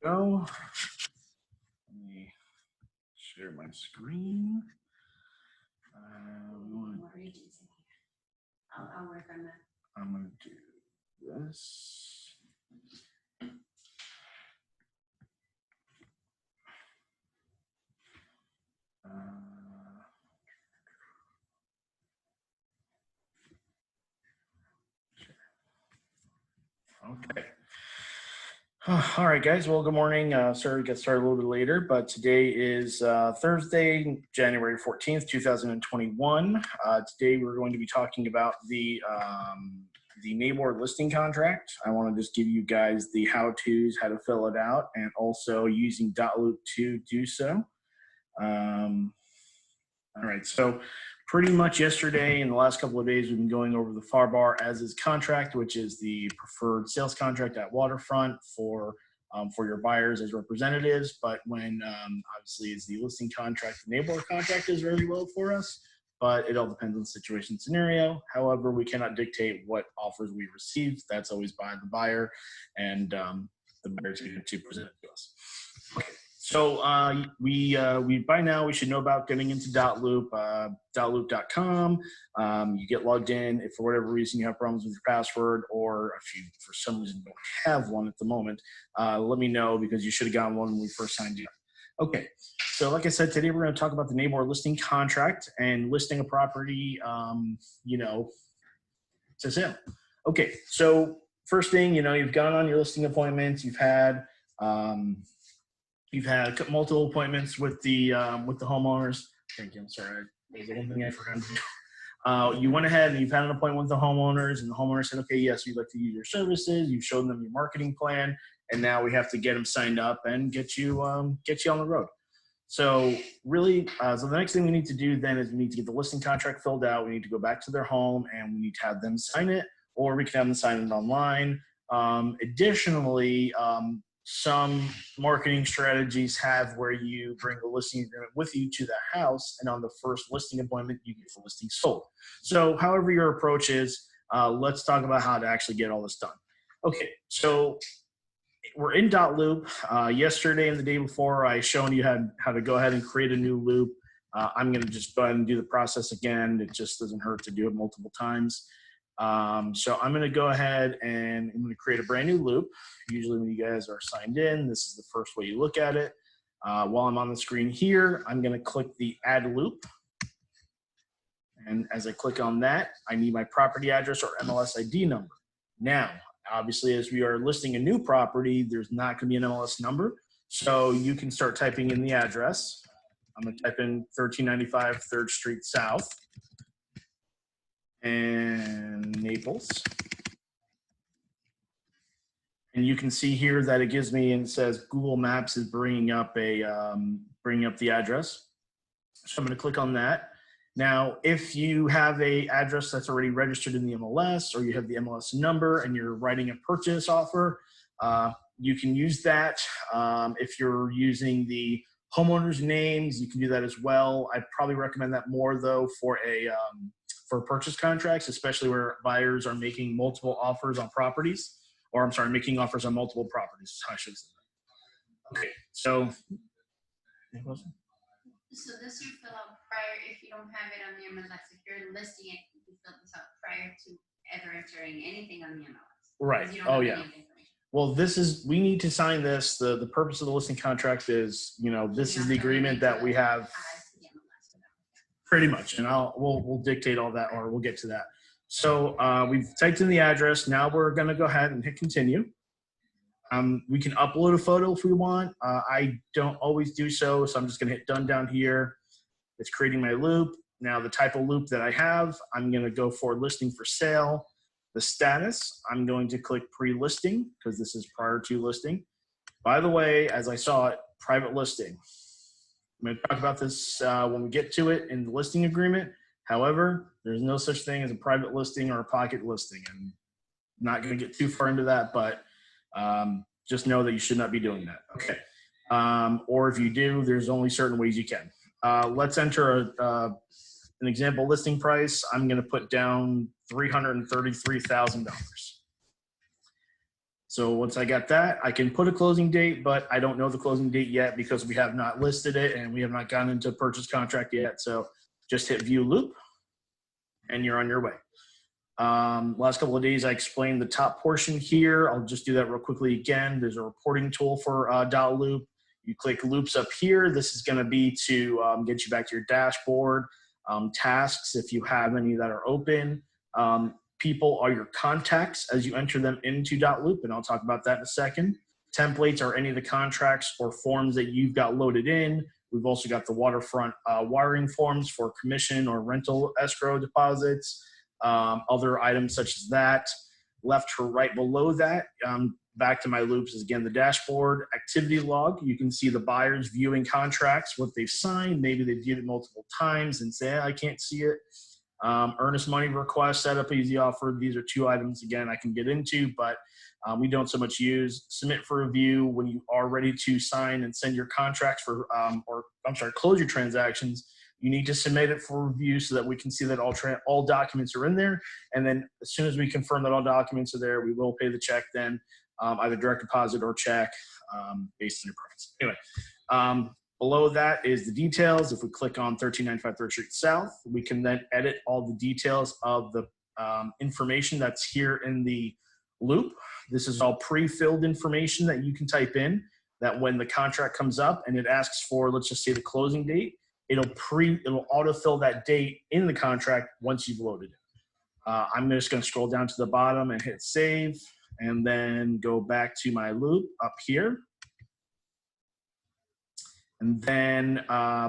go. Let me share my screen. I'll work on that. I'm going to do this. Okay. All right, guys. Well, good morning. Sorry to get started a little bit later, but today is Thursday, January 14th, 2021. Today we're going to be talking about the NABOR listing contract. I want to just give you guys the how-tos, how to fill it out, and also using Dotloop to do so. All right, so pretty much yesterday and the last couple of days, we've been going over the FAR as is contract, which is the preferred sales contract at Waterfront for your buyers as representatives. But when obviously is the listing contract, the NABOR contract is very low for us, but it all depends on the situation scenario. However, we cannot dictate what offers we receive. That's always by the buyer, and the buyer's going to present it to us. Okay. So we by now we should know about getting into Dotloop, Dotloop.com. You get logged in. If for whatever reason you have problems with your password, or if you for some reason don't have one at the moment, let me know, because you should have gotten one when we first signed you up. Okay, so like I said, today we're going to talk about the NABOR listing contract and listing a property, to sale. Okay, so first thing, you've gone on your listing appointments. You've had multiple appointments with the homeowners. Thank you. I'm sorry. There's one thing I forgot to do. You went ahead and you've had an appointment with the homeowners, and the homeowner said, okay, yes, we'd like to use your services. You've shown them your marketing plan, and now we have to get them signed up and get you on the road. So really, so the next thing we need to do then is we need to get the listing contract filled out. We need to go back to their home and we need to have them sign it, or we can have them sign it online. Additionally, some marketing strategies have where you bring the listing agreement with you to the house, and on the first listing appointment, you get the listing sold. So however your approach is, let's talk about how to actually get all this done. Okay, so we're in Dotloop. Yesterday and the day before, I shown you how to go ahead and create a new loop. I'm going to just go ahead and do the process again. It just doesn't hurt to do it multiple times. So I'm going to go ahead and I'm going to create a brand new loop. Usually when you guys are signed in, this is the first way you look at it. While I'm on the screen here, I'm going to click the add loop. And as I click on that, I need my property address or MLS ID number. Now, obviously, as we are listing a new property, there's not going to be an MLS number. So you can start typing in the address. I'm going to type in 1395 3rd Street South and Naples. And you can see here that it gives me, and it says Google Maps is bringing up the address. So I'm going to click on that. Now, if you have a address that's already registered in the MLS, or you have the MLS number and you're writing a purchase offer, you can use that. If you're using the homeowner's names, you can do that as well. I'd probably recommend that more though for purchase contracts, especially where buyers are making multiple offers on properties, or I'm sorry, making offers on multiple properties. I should say that. Okay, so. So this you fill out prior, if you don't have it on the MLS, if you're listing it, you fill this out prior to ever entering anything on the MLS. Right. Oh yeah. Well, we need to sign this. The purpose of the listing contract is, this is the agreement that we have. Pretty much, and we'll dictate all that, or we'll get to that. So we've typed in the address. Now we're going to go ahead and hit continue. We can upload a photo if we want. I don't always do so, so I'm just going to hit done down here. It's creating my loop. Now the type of loop that I have, I'm going to go for listing for sale. The status, I'm going to click pre-listing because this is prior to listing. By the way, as I saw it, private listing. I'm going to talk about this when we get to it in the listing agreement. However, there's no such thing as a private listing or a pocket listing. I'm not going to get too far into that, but just know that you should not be doing that. Okay. Or if you do, there's only certain ways you can. Let's enter an example listing price. I'm going to put down $333,000. So once I got that, I can put a closing date, but I don't know the closing date yet because we have not listed it and we have not gone into purchase contract yet. So just hit view loop and you're on your way. Last couple of days, I explained the top portion here. I'll just do that real quickly again. There's a reporting tool for Dotloop. You click loops up here. This is going to be to get you back to your dashboard. Tasks, if you have any that are open. People are your contacts as you enter them into Dotloop, and I'll talk about that in a second. Templates are any of the contracts or forms that you've got loaded in. We've also got the waterfront wiring forms for commission or rental escrow deposits, other items such as that. Left to right below that, back to my loops is again the dashboard, activity log. You can see the buyers viewing contracts, what they've signed. Maybe they've viewed it multiple times and say, I can't see it. Earnest money request, setup, easy offer. These are 2 items, again, I can get into, but we don't so much use. Submit for review when you are ready to sign and send your contracts for, close your transactions. You need to submit it for review so that we can see that all documents are in there. And then as soon as we confirm that all documents are there, we will pay the check then, either direct deposit or check based on your preference. Anyway, below that is the details. If we click on 1395 3rd Street South, we can then edit all the details of the information that's here in the loop. This is all pre-filled information that you can type in that when the contract comes up and it asks for, let's just say the closing date, it'll autofill that date in the contract once you've loaded it. I'm just going to scroll down to the bottom and hit save and then go back to my loop up here. And then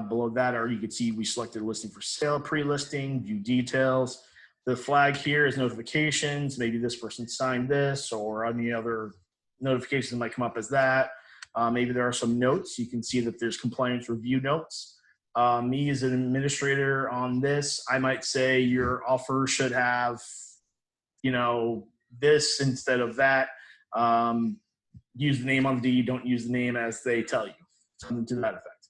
below that, you can see we selected listing for sale, pre-listing, view details. The flag here is notifications. Maybe this person signed this or any other notifications that might come up as that. Maybe there are some notes. You can see that there's compliance review notes. Me as an administrator on this, I might say your offer should have, this instead of that. Use the name on the deed. Don't use the name as they tell you. Something to that effect.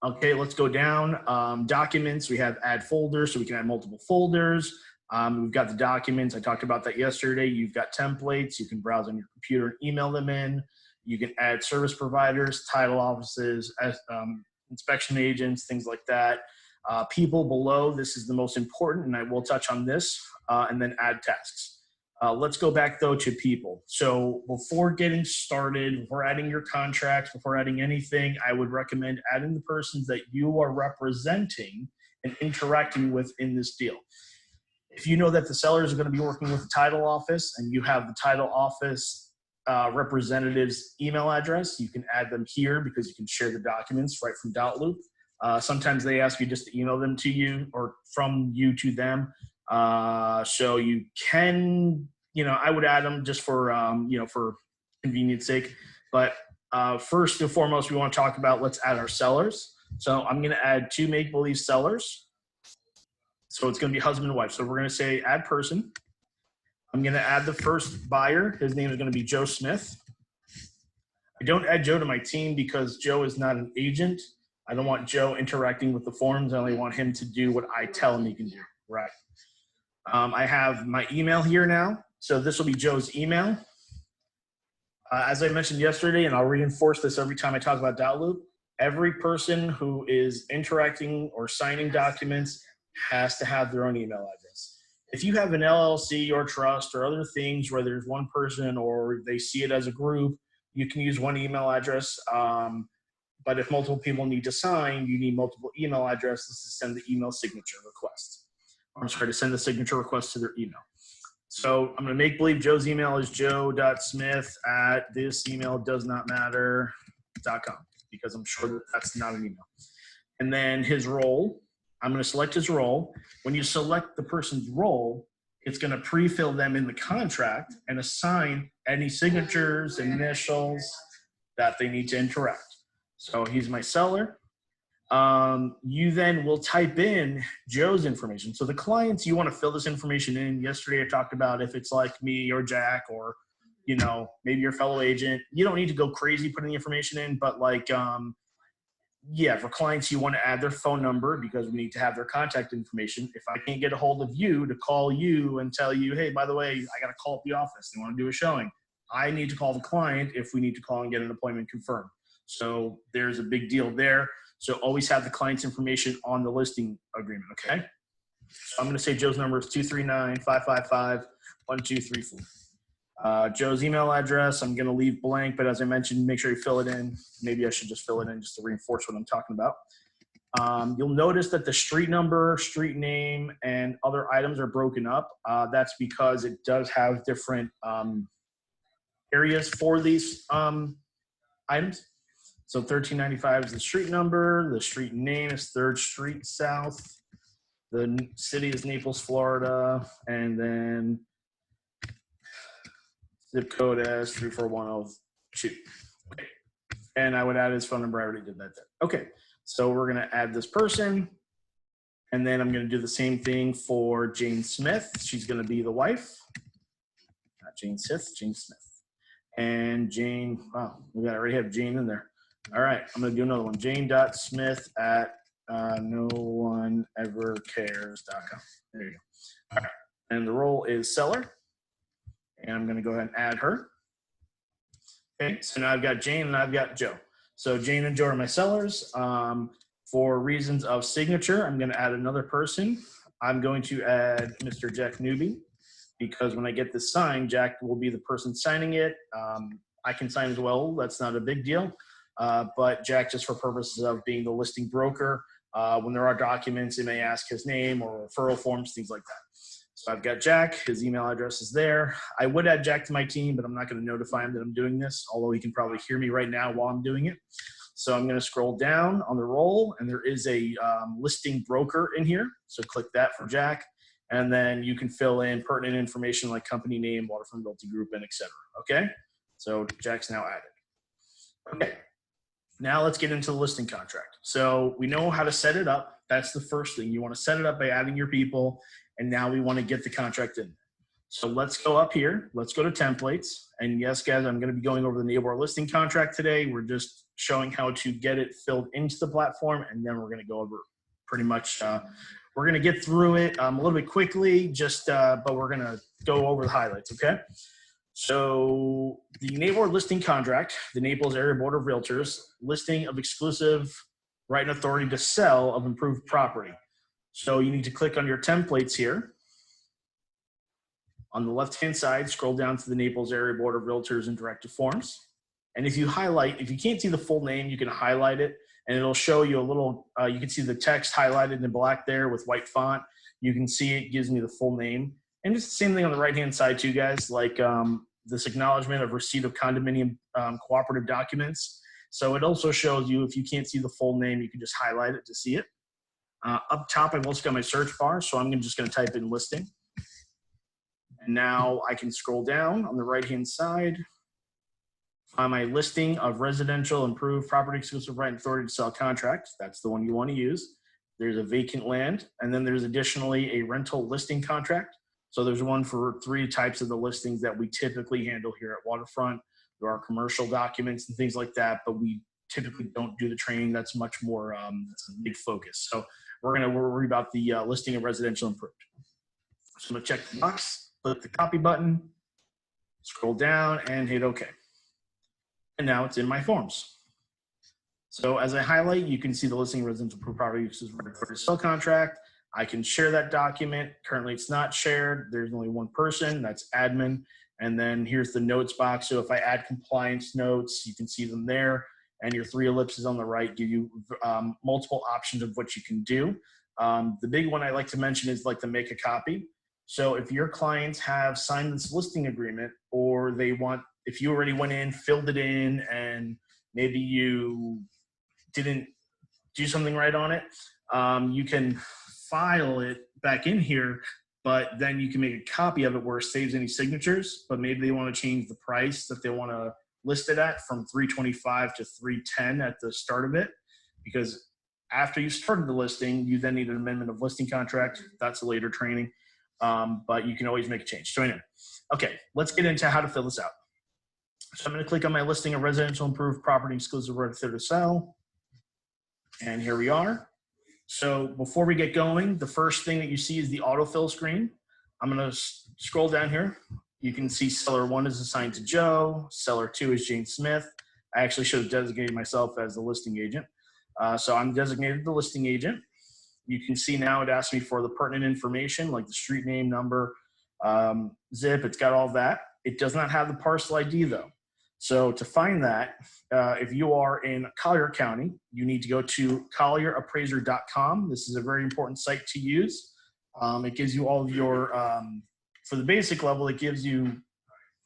Okay, let's go down. Documents, we have add folders, so we can add multiple folders. We've got the documents. I talked about that yesterday. You've got templates. You can browse on your computer and email them in. You can add service providers, title offices, inspection agents, things like that. People below, this is the most important, and I will touch on this, and then add tasks. Let's go back though to people. So before getting started, before adding your contracts, before adding anything, I would recommend adding the persons that you are representing and interacting with in this deal. If you know that the sellers are going to be working with the title office and you have the title office representative's email address, you can add them here because you can share the documents right from Dotloop. Sometimes they ask you just to email them to you or from you to them. So you can, I would add them just for, for convenience sake. But first and foremost, we want to talk about, let's add our sellers. So I'm going to add 2 make-believe sellers. So it's going to be husband and wife. So we're going to say add person. I'm going to add the first buyer. His name is going to be Joe Smith. I don't add Joe to my team because Joe is not an agent. I don't want Joe interacting with the forms. I only want him to do what I tell him he can do. Right. I have my email here now. So this will be Joe's email. As I mentioned yesterday, and I'll reinforce this every time I talk about Dotloop, every person who is interacting or signing documents has to have their own email address. If you have an LLC or trust or other things where there's one person or they see it as a group, you can use one email address. But if multiple people need to sign, you need multiple email addresses to send the email signature request. I'm sorry, to send the signature request to their email. So I'm going to make believe Joe's email is joe.smith@thisemaildoesnotmatter.com because I'm sure that that's not an email. And then his role, I'm going to select his role. When you select the person's role, it's going to pre-fill them in the contract and assign any signatures, initials that they need to interact. So he's my seller. You then will type in Joe's information. So the clients, you want to fill this information in. Yesterday I talked about if it's like me or Jack or, maybe your fellow agent, you don't need to go crazy putting the information in, but for clients, you want to add their phone number because we need to have their contact information. If I can't get a hold of you to call you and tell you, hey, by the way, I got to call up the office. They want to do a showing. I need to call the client if we need to call and get an appointment confirmed. So there's a big deal there. So always have the client's information on the listing agreement, okay? So I'm going to say Joe's number is 239-555-1234. Joe's email address, I'm going to leave blank, but as I mentioned, make sure you fill it in. Maybe I should just fill it in just to reinforce what I'm talking about. You'll notice that the street number, street name, and other items are broken up. That's because it does have different areas for these items. So 1395 is the street number. The street name is 3rd Street South. The city is Naples, Florida. And then zip code as 34102. Okay. And I would add his phone number. I already did that there. Okay. So we're going to add this person. And then I'm going to do the same thing for Jane Smith. She's going to be the wife. Not Jane Smith, Jane Smith. And Jane, wow, we already have Jane in there. All right, I'm going to do another one. Jane.smith@nooneevercares.com. There you go. All right, and the role is seller. And I'm going to go ahead and add her. Okay, so now I've got Jane and I've got Joe. So Jane and Joe are my sellers. For reasons of signature, I'm going to add another person. I'm going to add Mr. Jack Newby because when I get this signed, Jack will be the person signing it. I can sign as well. That's not a big deal. But Jack, just for purposes of being the listing broker, when there are documents, it may ask his name or referral forms, things like that. So I've got Jack, his email address is there. I would add Jack to my team, but I'm not going to notify him that I'm doing this, although he can probably hear me right now while I'm doing it. So I'm going to scroll down on the roll, and there is a listing broker in here. So click that for Jack, and then you can fill in pertinent information like company name, Waterfront Realty Group, and etc. Okay, so Jack's now added. Okay, now let's get into the listing contract. So we know how to set it up. That's the first thing. You want to set it up by adding your people, and now we want to get the contract in. So let's go up here. Let's go to templates. And yes, guys, I'm going to be going over the neighbor listing contract today. We're just showing how to get it filled into the platform, and then we're going to go over pretty much, we're going to get through it a little bit quickly, just, but we're going to go over the highlights, okay? So the neighbor listing contract, the Naples Area Board of Realtors, listing of exclusive right and authority to sell of improved property. So you need to click on your templates here. On the left-hand side, scroll down to the Naples Area Board of Realtors and Directive Forms. And if you highlight, if you can't see the full name, you can highlight it and it'll show you a little, you can see the text highlighted in black there with white font. You can see it gives me the full name. And it's the same thing on the right-hand side too, guys, like this acknowledgement of receipt of condominium cooperative documents. So it also shows you, if you can't see the full name, you can just highlight it to see it. Up top, I've also got my search bar, so I'm just going to type in listing. And now I can scroll down on the right-hand side, find my listing of residential improved property exclusive right and authority to sell contract. That's the one you want to use. There's a vacant land, and then there's additionally a rental listing contract. So there's one for 3 types of the listings that we typically handle here at Waterfront. There are commercial documents and things like that, but we typically don't do the training. That's much more, that's a big focus. So we're going to worry about the listing of residential improved. So I'm going to check the box. Click the copy button, scroll down, and hit OK. And now it's in my forms. So as I highlight, you can see the listing of residential property uses for sale contract. I can share that document. Currently, it's not shared. There's only one person, that's admin. And then here's the notes box. So if I add compliance notes, you can see them there. And your 3 ellipses on the right give you multiple options of what you can do. The big one I like to mention is like the make a copy. So if your clients have signed this listing agreement, or they want, if you already went in, filled it in, and maybe you didn't do something right on it, you can file it back in here, but then you can make a copy of it where it saves any signatures, but maybe they want to change the price that they want to list it at from $325 to $310 at the start of it, because after you started the listing, you then need an amendment of listing contract. That's a later training. But you can always make a change. So anyway, okay, let's get into how to fill this out. So I'm going to click on my listing of residential improved property exclusive right to sell. And here we are. So before we get going, the first thing that you see is the autofill screen. I'm going to scroll down here. You can see seller 1 is assigned to Joe. Seller 2 is Jane Smith. I actually should have designated myself as the listing agent. So I'm designated the listing agent. You can see now it asks me for the pertinent information like the street name, number, zip. It's got all that. It does not have the parcel ID though. So to find that, if you are in Collier County, you need to go to collierappraiser.com. This is a very important site to use. It gives you all of your, for the basic level, it gives you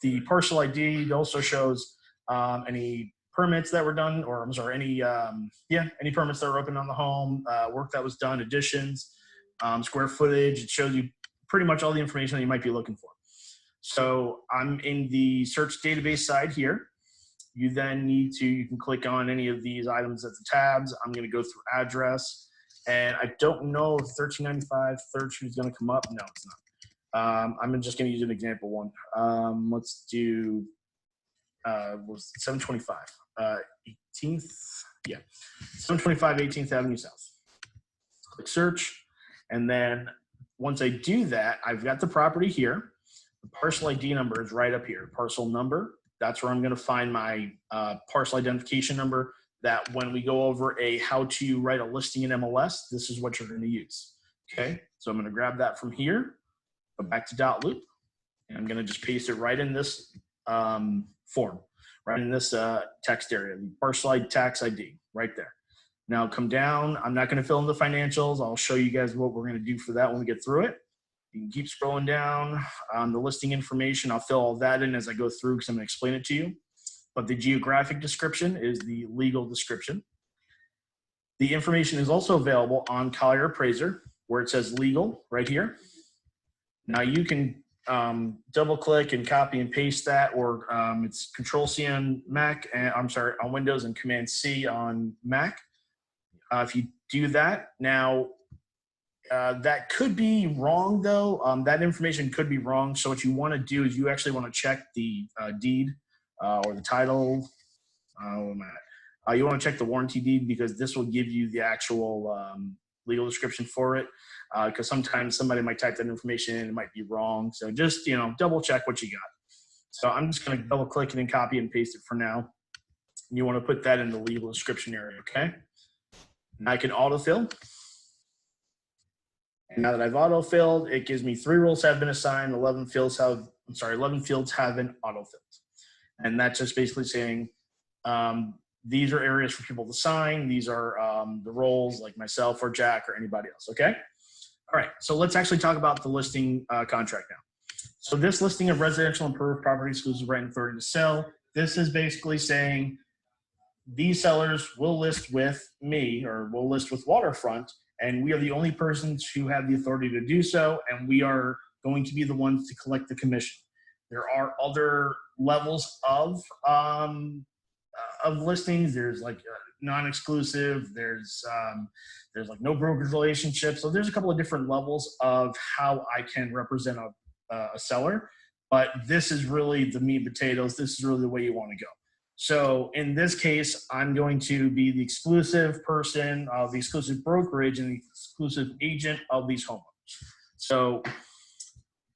the parcel ID. It also shows any permits that were done, or I'm sorry, any permits that were open on the home, work that was done, additions, square footage. It shows you pretty much all the information that you might be looking for. So I'm in the search database side here. You then you can click on any of these items at the tabs. I'm going to go through address, and I don't know if 1395 3rd Street is going to come up. No, it's not. I'm just going to use an example one. Let's do 725 18th. Yeah, 725 18th Avenue South. Click search, and then once I do that, I've got the property here. The parcel ID number is right up here. Parcel number, that's where I'm going to find my parcel identification number, that when we go over how to write a listing in MLS, this is what you're going to use. Okay, so I'm going to grab that from here, go back to Dotloop, and I'm going to just paste it right in this form, right in this text area, the parcel ID, tax ID, right there. Now come down. I'm not going to fill in the financials. I'll show you guys what we're going to do for that when we get through it. You can keep scrolling down. The listing information, I'll fill all that in as I go through because I'm going to explain it to you. But the geographic description is the legal description. The information is also available on Collier Appraiser where it says legal right here. Now you can double click and copy and paste that, or it's Control C on Mac, and on Windows, and Command C on Mac. If you do that, now that could be wrong though. That information could be wrong. So what you want to do is you actually want to check the deed or the title. You want to check the warranty deed, because this will give you the actual legal description for it. Because sometimes somebody might type that information in, it might be wrong. So just, double check what you got. So I'm just going to double click it and copy and paste it for now. You want to put that in the legal description area, okay? And I can autofill. And now that I've autofilled, it gives me 3 roles have been assigned, 11 fields have been autofilled. And that's just basically saying these are areas for people to sign. These are the roles, like myself or Jack or anybody else, okay? All right, so let's actually talk about the listing contract now. So this listing of residential improved property exclusive right and authority to sell, this is basically saying these sellers will list with me, or will list with Waterfront, and we are the only persons who have the authority to do so, and we are going to be the ones to collect the commission. There are other levels of listings. There's like non-exclusive, there's like no brokerage relationship. So there's a couple of different levels of how I can represent a seller, but this is really the meat and potatoes. This is really the way you want to go. So in this case, I'm going to be the exclusive person of the exclusive brokerage and the exclusive agent of these homeowners. So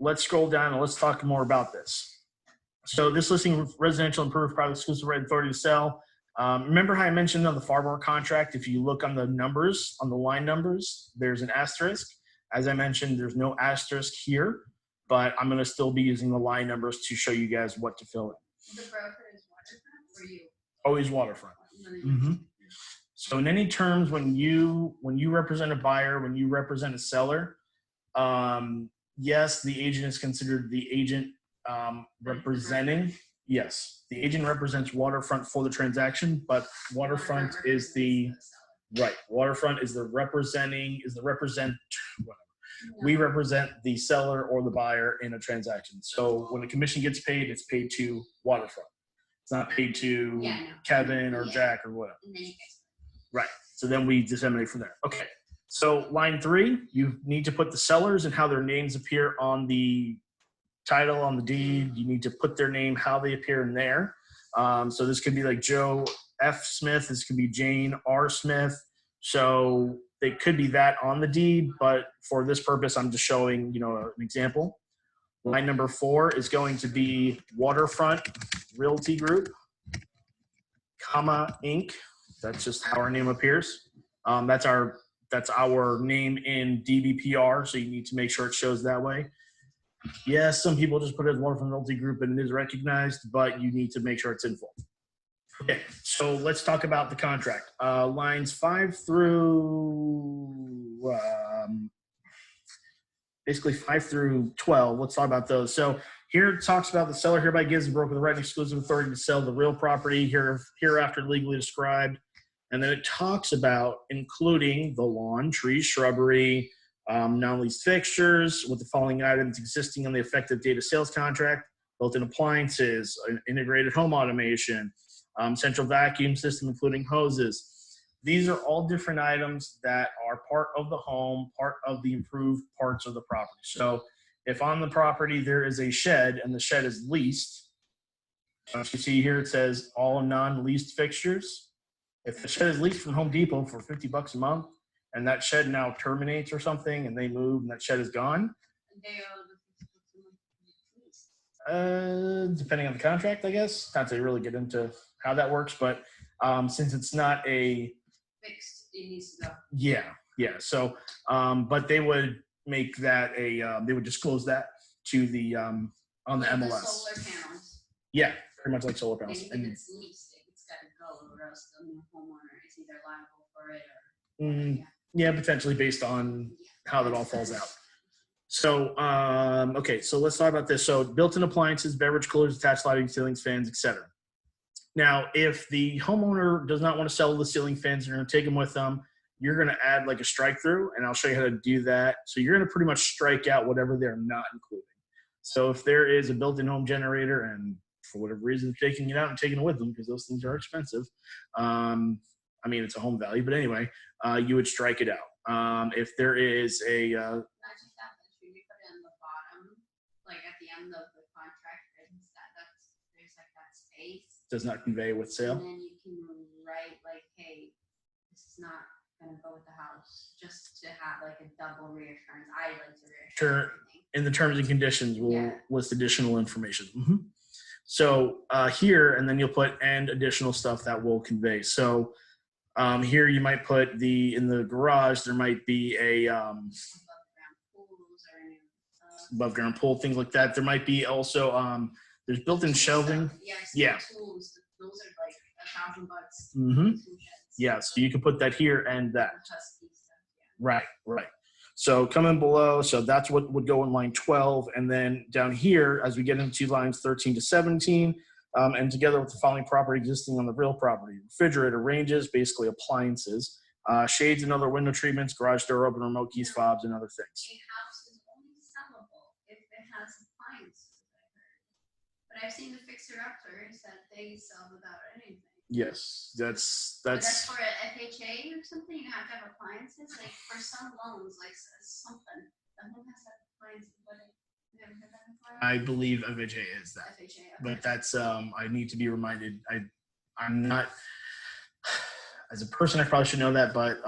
let's scroll down and let's talk more about this. So this listing of residential improved private exclusive right authority to sell. Remember how I mentioned on the Farbar contract, if you look on the numbers, on the line numbers, there's an asterisk. As I mentioned, there's no asterisk here, but I'm going to still be using the line numbers to show you guys what to fill in. The broker is Waterfront or you? Always Waterfront. Mm-hmm. So in any terms, when you represent a buyer, when you represent a seller, yes, the agent is considered the agent representing. Yes, the agent represents Waterfront for the transaction, but Waterfront is the right. Waterfront is the whatever. We represent the seller or the buyer in a transaction. So when a commission gets paid, it's paid to Waterfront. It's not paid to Kevin or Jack or whatever. Right. So then we disseminate from there. Okay. So line 3, you need to put the sellers and how their names appear on the title, on the deed. You need to put their name, how they appear in there. So this could be like Joe F. Smith. This could be Jane R. Smith. So they could be that on the deed, but for this purpose, I'm just showing, an example. Line number 4 is going to be Waterfront Realty Group, comma, Inc. That's just how our name appears. That's our name in DBPR, so you need to make sure it shows that way. Yes, some people just put it as Waterfront Realty Group and it is recognized, but you need to make sure it's in full. Okay, so let's talk about the contract. Lines 5 through basically 5 through 12. Let's talk about those. So here it talks about the seller hereby gives the broker the right and exclusive authority to sell the real property hereafter legally described. And then it talks about including the lawn, trees, shrubbery, non-leased fixtures with the following items existing on the effective date of sales contract: built-in appliances, integrated home automation, central vacuum system, including hoses. These are all different items that are part of the home, part of the improved parts of the property. So if on the property there is a shed and the shed is leased, as you see here, it says all non-leased fixtures. If the shed is leased from Home Depot for $50 a month and that shed now terminates or something and they move and that shed is gone, depending on the contract, I guess. Not to really get into how that works, but since it's not a fixed, it needs to go. Yeah. So, but they would make that they would disclose that to the on the Like MLS. The solar panels. Yeah, pretty much like solar panels. And if it's leased, it's got to go, or else the new homeowner is either liable for it or. Yeah, potentially based on how that all falls out. So, okay, so let's talk about this. So, built-in appliances, beverage coolers, attached lighting, ceilings, fans, etc. Now, if the homeowner does not want to sell the ceiling fans, they're going to take them with them. You're going to add like a strike through, and I'll show you how to do that. So you're going to pretty much strike out whatever they're not including. So if there is a built-in home generator, and for whatever reason, taking it out and taking it with them because those things are expensive. I mean, it's a home value, but anyway, you would strike it out. If there is a not just that, but should we put it on the bottom, like at the end of the contract, there's like that space. Does not convey with sale. And then you can write like, hey, this is not going to go with the house, just to have like a double reassurance. I like to reassure. Sure. Everything. In the terms and conditions, we'll list additional information. So here, and then you'll put and additional stuff that will convey. So here you might put in the garage, there might be a above ground pool, things like that. There might be also there's built-in shelving. Yes, tools. Those are like $1,000. Yeah, so you can put that here and that. Right. So coming below, so that's what would go in line 12. And then down here, as we get into lines 13 to 17, and together with the following property existing on the real property: refrigerator, ranges, basically appliances, shades and other window treatments, garage door opener, remote keys, fobs, and other things. A house is only sellable if it has appliances, I heard. But I've seen the fixer-uppers that they sell without anything. Yes, that's for an FHA or something. You have to have appliances. Like for some loans, like something. The home has to have appliances. I believe FHA is that. FHA, okay. But that's I need to be reminded. I'm not, as a person, I probably should know that, but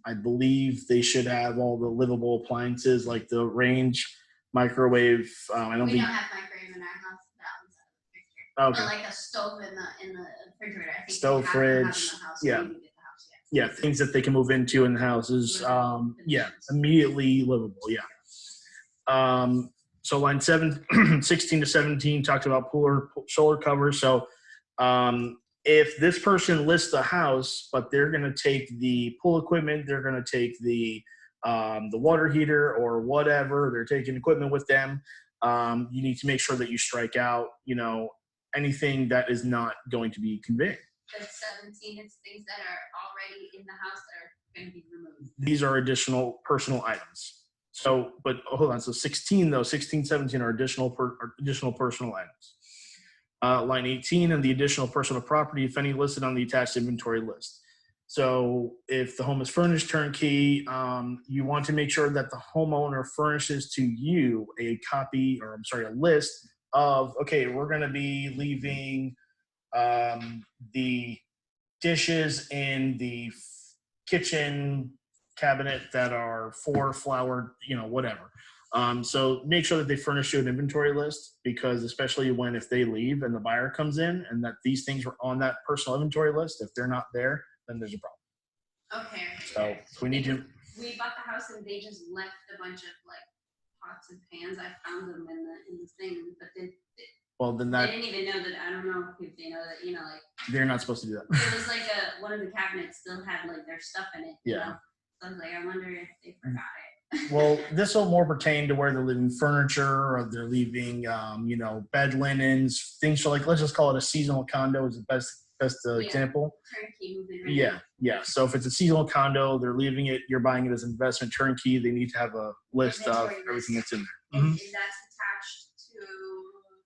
I believe they should have all the livable appliances like the range, microwave. We don't have microwave in our house. That was out of the picture. Okay. But like a stove in the refrigerator. I think stove, fridge. Yeah, things that they can move into in the houses. Immediately livable. Yeah. So line 16 to 17 talks about solar covers. So if this person lists the house, but they're going to take the pool equipment, they're going to take the water heater or whatever, they're taking equipment with them, you need to make sure that you strike out, anything that is not going to be conveyed. The 17 is things that are already in the house that are going to be removed. These are additional personal items. So, but hold on. So 16, 17 are additional personal items. Line 18 and the additional personal property, if any, listed on the attached inventory list. So if the home is furnished turnkey, you want to make sure that the homeowner furnishes to you a list of, okay, we're going to be leaving the dishes in the kitchen cabinet that are 4 flower, whatever. So make sure that they furnish you an inventory list, because especially if they leave and the buyer comes in and that these things were on that personal inventory list, if they're not there, then there's a problem. Okay. So we need to. We bought the house and they just left a bunch of like pots and pans. I found them in the thing, but then they didn't even know that. I don't know if they know that, like they're not supposed to do that. It was like one of the cabinets still had like their stuff in it. Yeah. So I was like, I wonder if they forgot it. Well, this will more pertain to where they're leaving furniture, or they're leaving, bed linens, things. So like, let's just call it a seasonal condo is the best example. Turnkey moving. Yeah. So if it's a seasonal condo, they're leaving it. You're buying it as an investment turnkey. They need to have a list of everything that's in there. And that's attached to.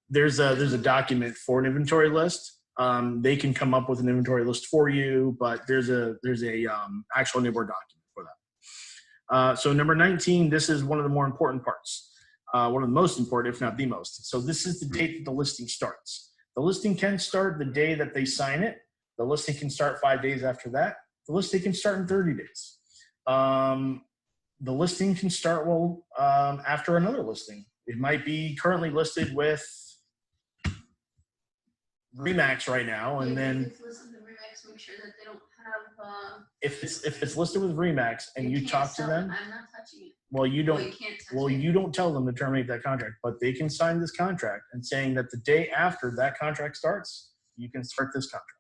There's a document for an inventory list. They can come up with an inventory list for you, but there's a actual neighborhood document for that. So number 19, this is one of the more important parts. One of the most important, if not the most. So this is the date that the listing starts. The listing can start the day that they sign it. The listing can start 5 days after that. The listing can start in 30 days. The listing can start after another listing. It might be currently listed with Remax right now, and then make sure that they don't have. If it's listed with Remax and you talk to them, I'm not touching it. Well, you don't. You can't touch Well, it. you don't tell them to terminate that contract, but they can sign this contract and saying that the day after that contract starts, you can start this contract.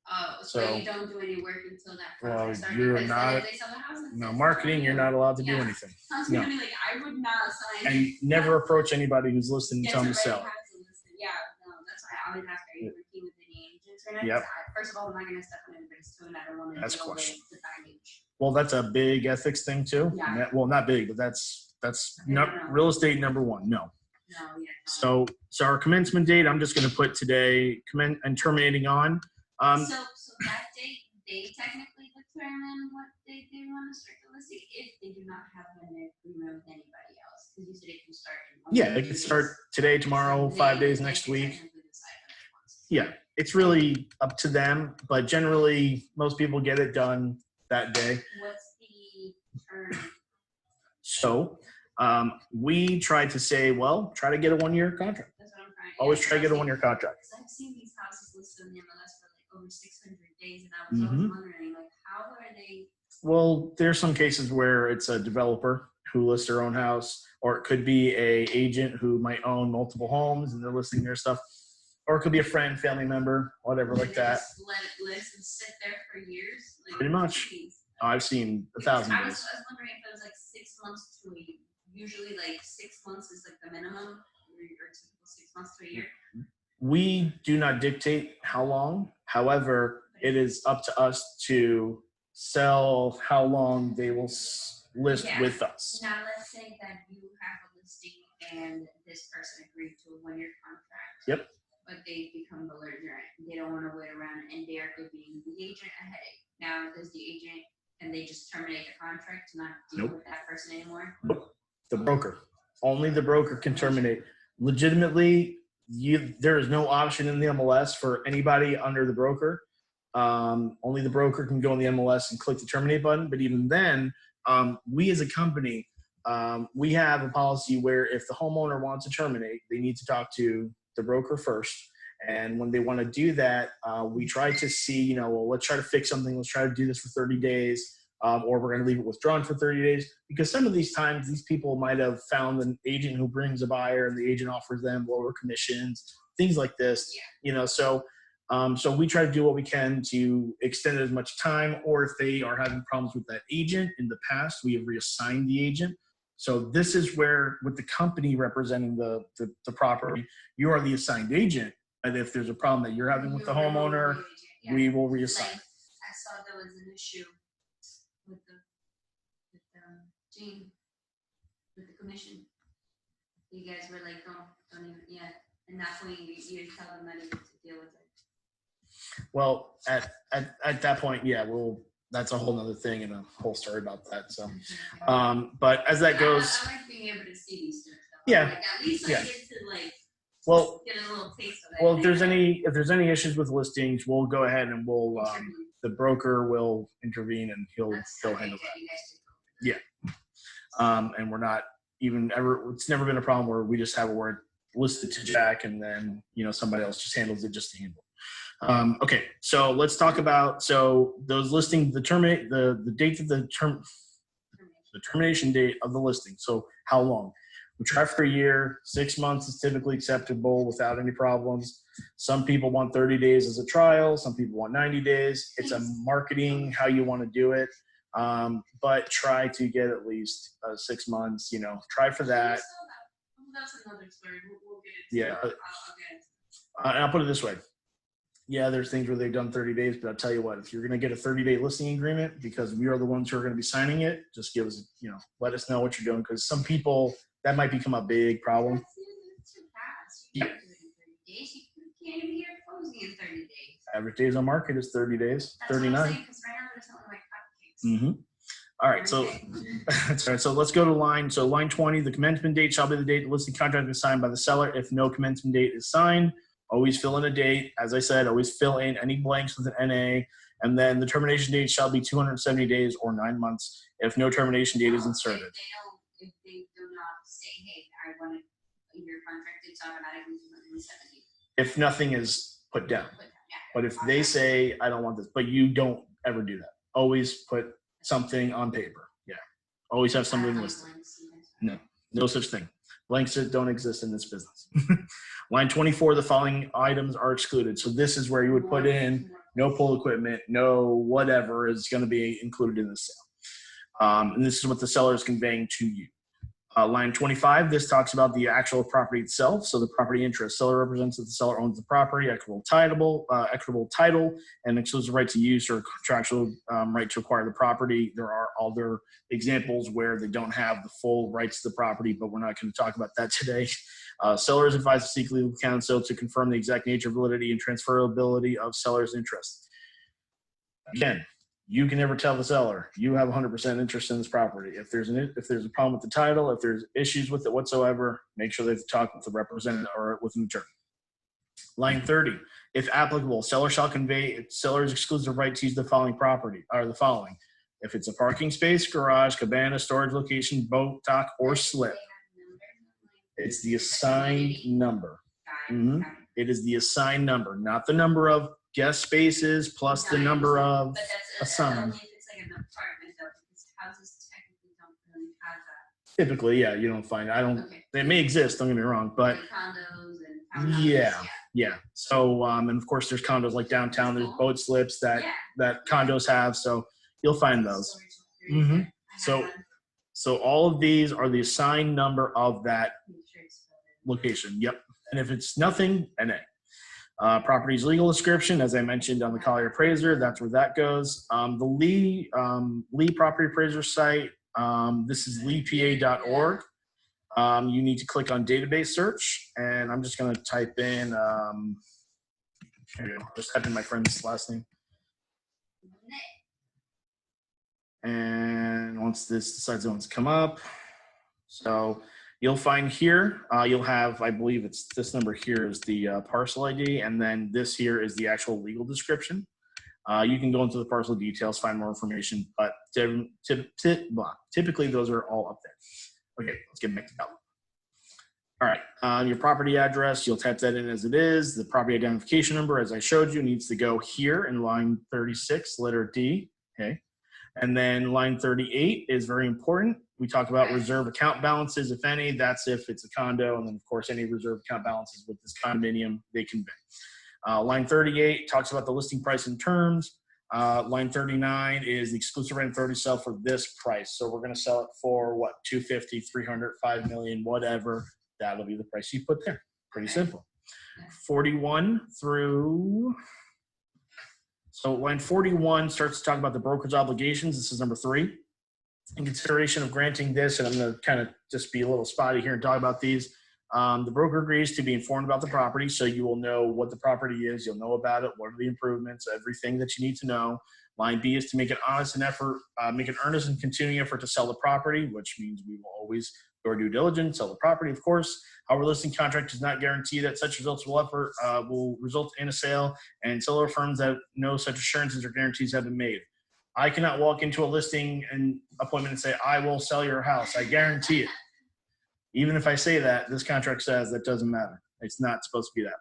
Oh, so you don't do any work until that contract starts. You're because not. then if they sell the house, No marketing. You're not allowed to do anything. Sounds No. funny. Like I would not sign. And never approach anybody who's listening and tell them to sell. Yeah, no, that's why I always ask, are you working with any agents or not? Yep. First of all, I'm not going to step on anybody's toe, and I don't want to That's deal with question. the baggage. Well, that's a big ethics thing too. Yeah. Well, not big, but that's not real estate number one. No. No, yeah. No. So our commencement date, I'm just going to put today, and terminating on. So that date, they technically determine what date they want to start the listing if they do not have an agreement with anybody else. Because you said it can start in 1 Yeah, day. it could start today, tomorrow, 5 days next week. Technically decide when they want to. Yeah, it's really up to them, but generally most people get it done that day. What's the term? So we try to say, try to get a 1 year contract. That's what I'm trying. Always try to get a 1 year contract. Because I've seen these houses listed on the MLS for like over 600 days, and I was always wondering, like, how are they? Well, there's some cases where it's a developer who lists their own house, or it could be a agent who might own multiple homes and they're listing their stuff, or it could be a friend, family member, whatever like that. Just let it list and sit there for years. Like, Pretty much. I've seen 1,000 I days. was wondering if it was like 6 months to a year. Usually, like 6 months is like the minimum, or typical 6 months to a year. We do not dictate how long. However, it is up to us to sell how long they will list with us. Now, let's say that you have a listing and this person agreed to a 1 year contract. Yep. But they become belligerent. They don't want to wait around, and they are giving the agent a headache. Now, does the agent, can they just terminate the contract to not deal with that person anymore? Nope. The broker. Only the broker can terminate. Legitimately, there is no option in the MLS for anybody under the broker. Only the broker can go on the MLS and click the terminate button. But even then, we as a company, we have a policy where if the homeowner wants to terminate, they need to talk to the broker first. And when they want to do that, we try to see, let's try to fix something. Let's try to do this for 30 days. Or we're going to leave it withdrawn for 30 days. Because some of these times, these people might have found an agent who brings a buyer and the agent offers them lower commissions, things like this. Yeah. So we try to do what we can to extend it as much time, or if they are having problems with that agent in the past, we have reassigned the agent. So this is where, with the company representing the property, you are the assigned agent. And if there's a problem that you're having with the homeowner, we will reassign. Like, I saw there was an issue with Gene, with the commission. You guys were like, don't even, and that's when you tell them that you need to deal with it. Well, at that point, that's a whole nother thing and a whole story about that. So, but as that goes, I like being able to see these things. Yeah. Like, at least I get to like. Well, get a little taste of it. Well, if there's any issues with listings, we'll go ahead and we'll the broker will intervene and he'll handle that. Yeah. And we're not even ever, it's never been a problem where we just have a word listed to Jack and then, somebody else just handles it just to handle it. Okay, so let's talk about, so those listing, the date of the termination date of the listing. So how long? We try for a year. 6 months is typically acceptable without any problems. Some people want 30 days as a trial. Some people want 90 days. It's a marketing, how you want to do it. But try to get at least 6 months, try for that. That's another story. We'll get into it. And I'll put it this way. Yeah, there's things where they've done 30 days, but I'll tell you what, if you're going to get a 30-day listing agreement, because we are the ones who are going to be signing it, just give us, let us know what you're doing. Because some people, that might become a big problem. That's too fast. You can't do it in 30 days. You can't even get closing in 30 days. Average days on market is 30 days, That's 39. What I'm saying, 'cause right now they're selling like hotcakes. All right, so that's all right. So let's go to line 20. The commencement date shall be the date the listing contract is signed by the seller. If no commencement date is signed, always fill in a date. As I said, always fill in any blanks with an NA. And then the termination date shall be 270 days or 9 months if no termination date is inserted. If they do not say, hey, I want your contract, it's automatically 270. If nothing is put down. But if they say, I don't want this, but you don't ever do that. Always put something on paper. Yeah. Always have something listed. No such thing. Blanks don't exist in this business. Line 24, the following items are excluded. So this is where you would put in no pull equipment, no whatever is going to be included in the sale. And this is what the seller is conveying to you. Line 25, this talks about the actual property itself. So the property interest. Seller represents that the seller owns the property, equitable title, and exclusive right to use or contractual right to acquire the property. There are other examples where they don't have the full rights to the property, but we're not going to talk about that today. Sellers advised to seek legal counsel to confirm the exact nature, validity, and transferability of seller's interest. Again, you can never tell the seller you have 100% interest in this property. If there's a problem with the title, if there's issues with it whatsoever, make sure they talk with the representative or with an attorney. Line 30, if applicable, seller shall convey seller's exclusive right to use the following property or the following. If it's a parking space, garage, cabana, storage location, boat, dock, or slip, it's the assigned number. It is the assigned number, not the number of guest spaces plus the number of assigned. Only if it's like an apartment though, because houses technically don't really have that. Typically, yeah, you don't find. Okay. They may exist. Don't get me wrong, but like condos and townhouses, yeah. So, and of course, there's condos like downtown. There's boat slips that condos have. So you'll find those. So all of these are the assigned number of that location. Yep. And if it's nothing, NA. Property's legal description, as I mentioned on the Collier Appraiser, that's where that goes. The Lee Property Appraiser site, this is leepa.org. You need to click on database search, and I'm just going to type in, here we go, just type in my friend's last name. And once this decides it wants to come up, so you'll find here, you'll have, I believe it's this number here is the parcel ID, and then this here is the actual legal description. You can go into the parcel details, find more information, but typically those are all up there. Okay, let's get back to that. All right, your property address, you'll type that in as it is. The property identification number, as I showed you, needs to go here in line 36, letter D, okay? And then line 38 is very important. We talk about reserve account balances, if any. That's if it's a condo, and then of course any reserve account balances with this condominium they convey. Line 38 talks about the listing price and terms. Line 39 is the exclusive right and authority to sell for this price. So we're going to sell it for what, 250, 300, 5 million, whatever. That'll be the price you put there. Pretty simple. 41 through. So line 41 starts to talk about the broker's obligations. This is number 3. In consideration of granting this, and I'm going to kind of just be a little spotty here and talk about these. The broker agrees to be informed about the property, so you will know what the property is. You'll know about it. What are the improvements? Everything that you need to know. Line B is to make an honest make an earnest and continuing effort to sell the property, which means we will always do our due diligence, sell the property, of course. Our listing contract does not guarantee that such results will result in a sale, and seller affirms that no such assurances or guarantees have been made. I cannot walk into a listing and appointment and say, I will sell your house. I guarantee it. Even if I say that, this contract says that doesn't matter. It's not supposed to be that.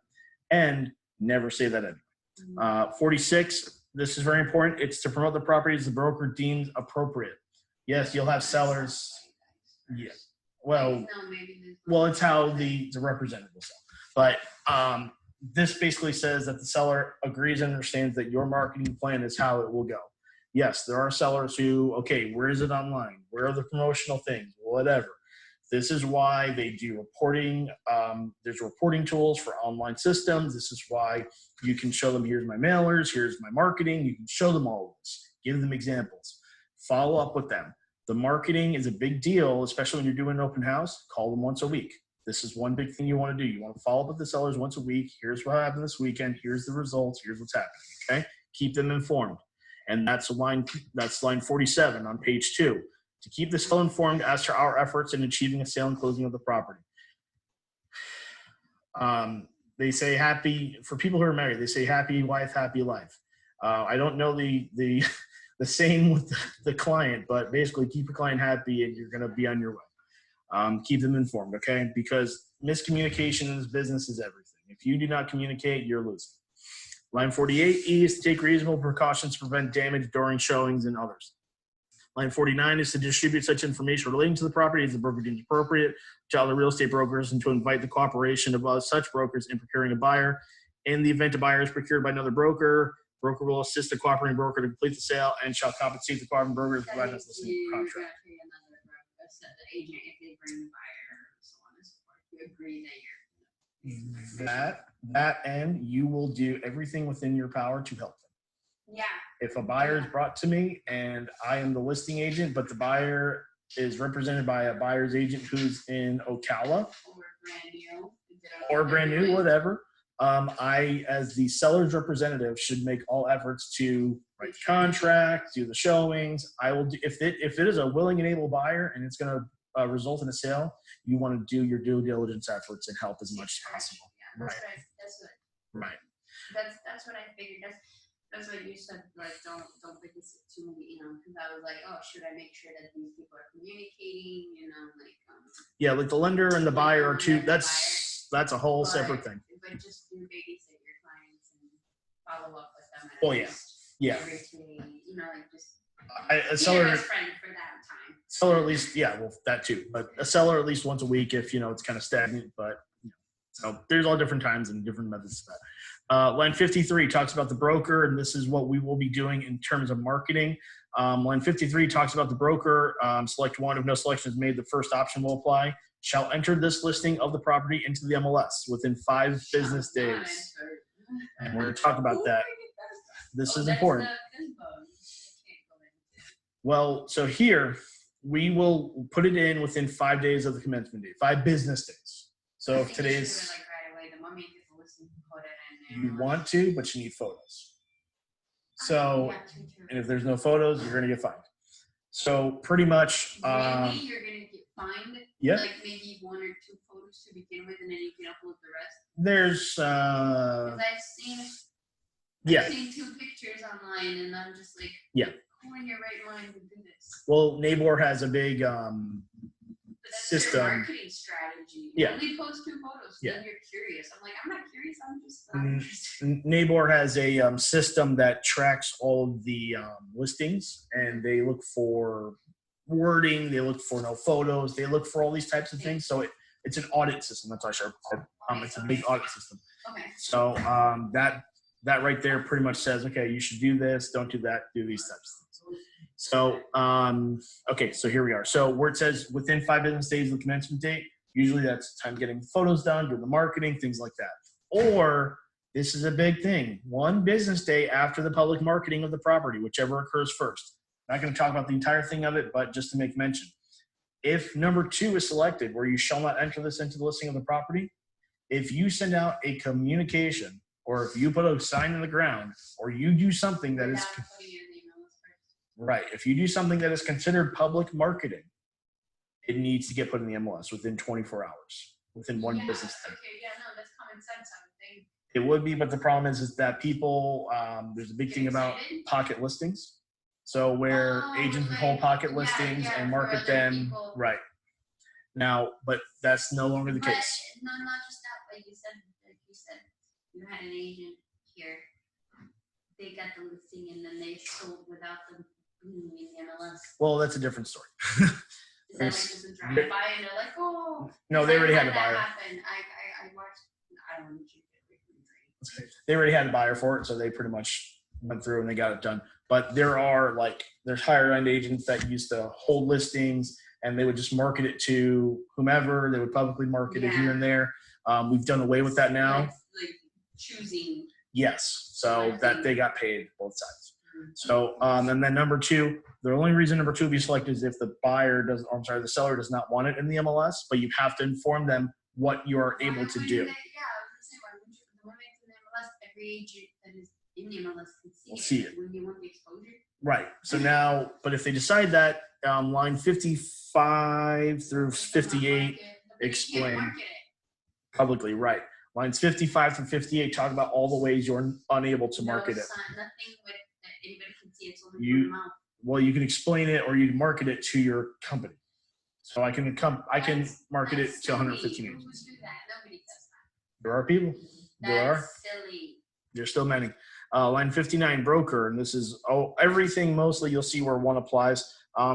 And never say that anyway. 46, this is very important. It's to promote the properties the broker deems appropriate. Yes, you'll have sellers. Yeah. Well, it's how the representative will sell. But this basically says that the seller agrees and understands that your marketing plan is how it will go. Yes, there are sellers who, okay, where is it online? Where are the promotional things? Whatever. This is why they do reporting. There's reporting tools for online systems. This is why you can show them, here's my mailers, here's my marketing. You can show them all of this. Give them examples. Follow up with them. The marketing is a big deal, especially when you're doing an open house. Call them once a week. This is one big thing you want to do. You want to follow up with the sellers once a week. Here's what happened this weekend. Here's the results. Here's what's happening. Okay? Keep them informed. And that's line 47 on page 2. To keep the seller informed as to our efforts in achieving a sale and closing of the property. They say happy, for people who are married, they say happy wife, happy life. I don't know the saying with the client, but basically keep your client happy and you're going to be on your way. Keep them informed, okay? Because miscommunication in this business is everything. If you do not communicate, you're losing. Line 48 is to take reasonable precautions to prevent damage during showings and others. Line 49 is to distribute such information relating to the property as the broker deems appropriate to other real estate brokers and to invite the cooperation of such brokers in procuring a buyer. In the event a buyer is procured by another broker, broker will assist the cooperating broker to complete the sale and shall compensate the cooperating broker to provide us listening contract. The agent, if they bring the buyer, so on and so forth, you agree that you're that and you will do everything within your power to help them. Yeah. If a buyer is brought to me and I am the listing agent, but the buyer is represented by a buyer's agent who's in Ocala or brand new, whatever, I, as the seller's representative, should make all efforts to write the contract, do the showings. I will do, if it is a willing and able buyer and it's going to result in a sale, you want to do your due diligence efforts and help as much as possible. Yeah, Right. Right. That's what I figured. That's what you said. Like, don't think this too many, because I was like, oh, should I make sure that these people are communicating? Yeah, like the lender and the buyer are two. That's a whole separate thing. But just do babysit your clients and follow up with them. Oh yeah, yeah. Every 2 days, just a seller, be a friend for that time. Seller at least, yeah, well that too. But a seller at least once a week if it's kind of stagnant. But so there's all different times and different methods to that. Line 53 talks about the broker, and this is what we will be doing in terms of marketing. Line 53 talks about the broker. Select one. If no selection is made, the first option will apply. Shall enter this listing of the property into the MLS within 5 business days. And we're going to talk about that. This is important. Well, so here we will put it in within 5 days of the commencement date, 5 business days. So if today's, you want to, but you need photos. So, and if there's no photos, you're going to get fined. So pretty much, really, you're going to get fined? Yeah. Like maybe 1 or 2 photos to begin with, and then you can upload the rest? There's, because I've seen 2 pictures online, and I'm just like, yeah. Who in your right mind would do this? Well, Nabor has a big system. Their marketing strategy. Yeah. Only post 2 photos, yeah. Then you're curious. I'm like, I'm not curious. I'm just not interested. Nabor has a system that tracks all of the listings, and they look for wording. They look for no photos. They look for all these types of things. So it's an audit system. That's why I said it's a big audit system. Okay. So that right there pretty much says, okay, you should do this, don't do that, do these types of things. So, okay, so here we are. So where it says within 5 business days of the commencement date, usually that's time getting photos done, doing the marketing, things like that. Or this is a big thing, 1 business day after the public marketing of the property, whichever occurs first. I'm not going to talk about the entire thing of it, but just to make mention. If number 2 is selected, where you shall not enter this into the listing of the property, if you send out a communication, or if you put a sign in the ground, or you do something that is right, if you do something that is considered public marketing, it needs to get put in the MLS within 24 hours, within 1 business day. Okay, yeah, no, that's common sense, I would think. It would be, but the problem is that people, there's a big thing about pocket listings. So where agents would hold pocket listings and market them, right. Now, but that's no longer the But case. no, not just that, but you said you had an agent here. They got the listing and then they sold without them being in the MLS. Well, that's a different story. Is that like just a drive by and they're like, oh? No, they already had a buyer. Happen. I watched. I don't know. They already had a buyer for it, so they pretty much went through and they got it done. But there's higher end agents that used to hold listings and they would just market it to whomever. They would publicly market it here and there. We've done away with that now. Like choosing. Yes, so that they got paid both sides. So, and then number two, the only reason number two will be selected is if the the seller does not want it in the MLS, but you have to inform them what you are able to do. Every agent that is in the MLS can see it. When you want the exposure. Right. So now, but if they decide that, line 55 through 58 explain publicly, right? Lines 55 through 58 talk about all the ways you're unable to market it. Nothing that anybody can see. It's only well, you can explain it or you can market it to your company. So I can market it to 115 agents. Who's do that? Nobody does that. There are people. That's silly. There's still many. Line 59, broker, and this is everything mostly you'll see where one applies.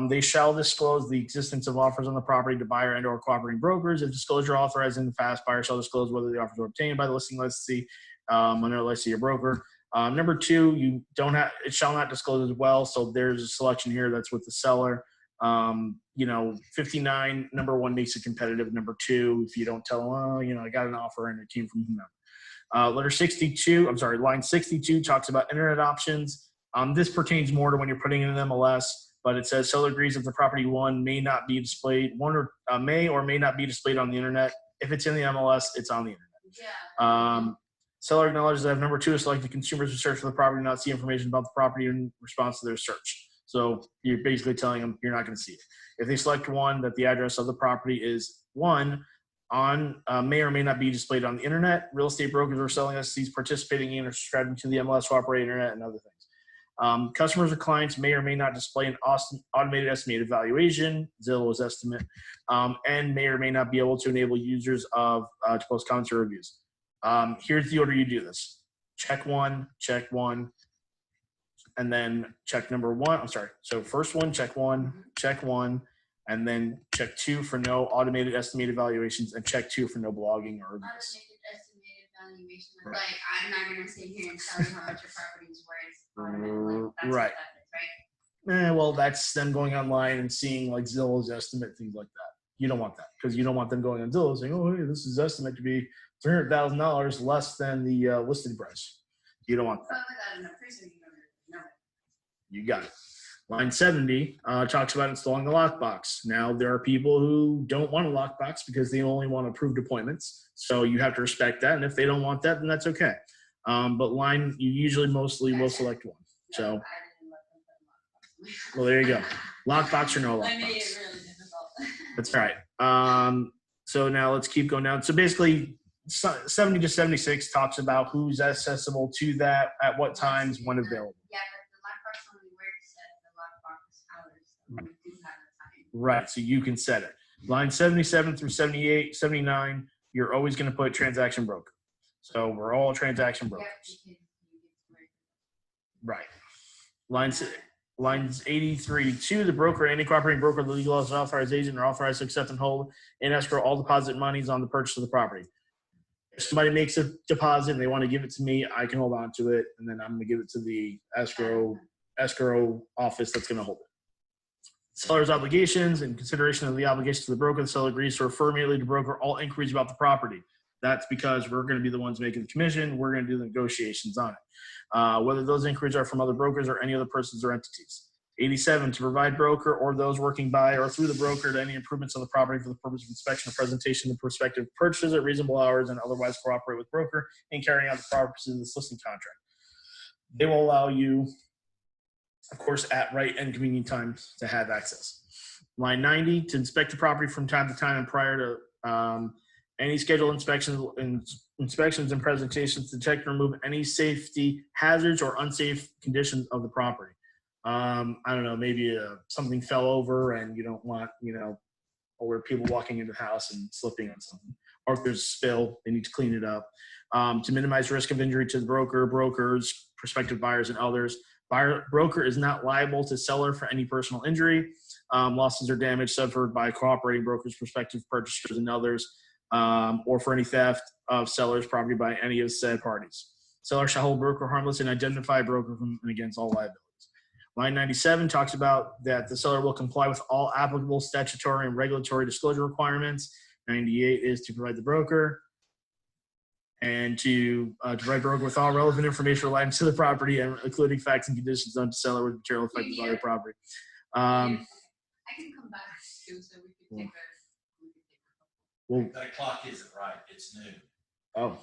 They shall disclose the existence of offers on the property to buyer and or cooperating brokers. If disclosure authorized in the past, buyer shall disclose whether the offers were obtained by the listing licensee, under licensee or broker. Number two, it shall not disclose as well. So there's a selection here that's with the seller. 59, number one makes it competitive. Number two, if you don't tell them, I got an offer and it came from whomever. Line 62 talks about internet options. This pertains more to when you're putting in an MLS, but it says seller agrees that the property may or may not be displayed on the internet. If it's in the MLS, it's on the internet. Yeah. Seller acknowledges that if number two is selected, consumers who search for the property do not see information about the property in response to their search. So you're basically telling them you're not going to see it. If they select one, that the address of the property is one, may or may not be displayed on the internet. Real estate brokers are selling SCs participating in or subscribing to the MLS to operate internet and other things. Customers or clients may or may not display an automated estimated valuation, Zillow's estimate, and may or may not be able to enable users to post comments or reviews. Here's the order you do this. Check one, and then check number one. So first one, check one, and then check two for no automated estimated valuations, and check two for no blogging or reviews. Automated estimated valuation. Right. Like, I'm not going to sit here and tell you how much your property is worth. Automatically. That's right. What that is, right? Well, that's them going online and seeing like Zillow's estimate, things like that. You don't want that because you don't want them going on Zillow saying, oh, hey, this is estimate to be $300,000 less than the listed price. You don't want that. But without enough reason, you don't know. You got it. Line 70 talks about installing the lockbox. Now, there are people who don't want a lockbox because they only want approved appointments. So you have to respect that. And if they don't want that, then that's okay. But you usually mostly will select one. So, well, there you go. Lockbox or no lockbox. I made it really difficult. That's all right. So now let's keep going down. So basically, 70 to 76 talks about who's accessible to that, at what times, when available. Yeah, but the lockbox only works at the lockbox hours. So we do have the time. Right, so you can set it. Line 77 through 78, 79, you're always going to put transaction broker. So we're all transaction brokers. Yeah, Right. Lines 83 to the broker, any cooperating broker, the legal authorized agent, are authorized to accept and hold in escrow all deposit monies on the purchase of the property. If somebody makes a deposit and they want to give it to me, I can hold on to it, and then I'm going to give it to the escrow office that's going to hold it. Seller's obligations and consideration of the obligation to the broker. The seller agrees to refer immediately to broker all inquiries about the property. That's because we're going to be the ones making the commission. We're going to do the negotiations on it. Whether those inquiries are from other brokers or any other persons or entities. 87, to provide broker or those working by or through the broker to any improvements on the property for the purpose of inspection or presentation to prospective purchasers at reasonable hours and otherwise cooperate with broker in carrying out the purposes of this listing contract. They will allow you, of course, at right and convenient times to have access. Line 90, to inspect the property from time to time and prior to any scheduled inspections and presentations to detect and remove any safety hazards or unsafe conditions of the property. I don't know, maybe something fell over and you don't want, or where people walking into the house and slipping on something, or if there's a spill, they need to clean it up. To minimize risk of injury to the broker, brokers, prospective buyers, and others. Broker is not liable to seller for any personal injury, losses or damage suffered by cooperating brokers, prospective purchasers, and others, or for any theft of seller's property by any of said parties. Seller shall hold broker harmless and identify broker from and against all liabilities. Line 97 talks about that the seller will comply with all applicable statutory and regulatory disclosure requirements. 98 is to provide the broker and to provide broker with all relevant information relating to the property, and including facts and conditions known to seller with material affected by the property. I can come back too, so we can take Well, That clock isn't right. It's noon. oh,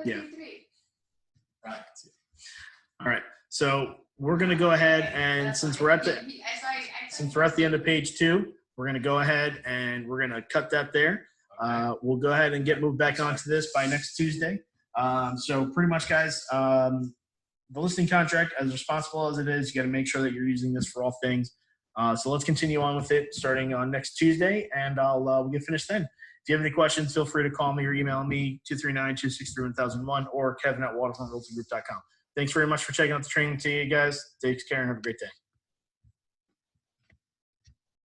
it's 11:53. Right. all right. So we're going to go ahead, and since we're at the end of page 2, we're going to go ahead and we're going to cut that there. We'll go ahead and get moved back onto this by next Tuesday. So pretty much, guys, the listing contract, as responsible as it is, you got to make sure that you're using this for all things. So let's continue on with it starting on next Tuesday, and we'll get finished then. If you have any questions, feel free to call me or email me, 239-263-1001 or kevin@waterfrontroyaltygroup.com. Thanks very much for checking out the training today, guys. Take care and have a great day.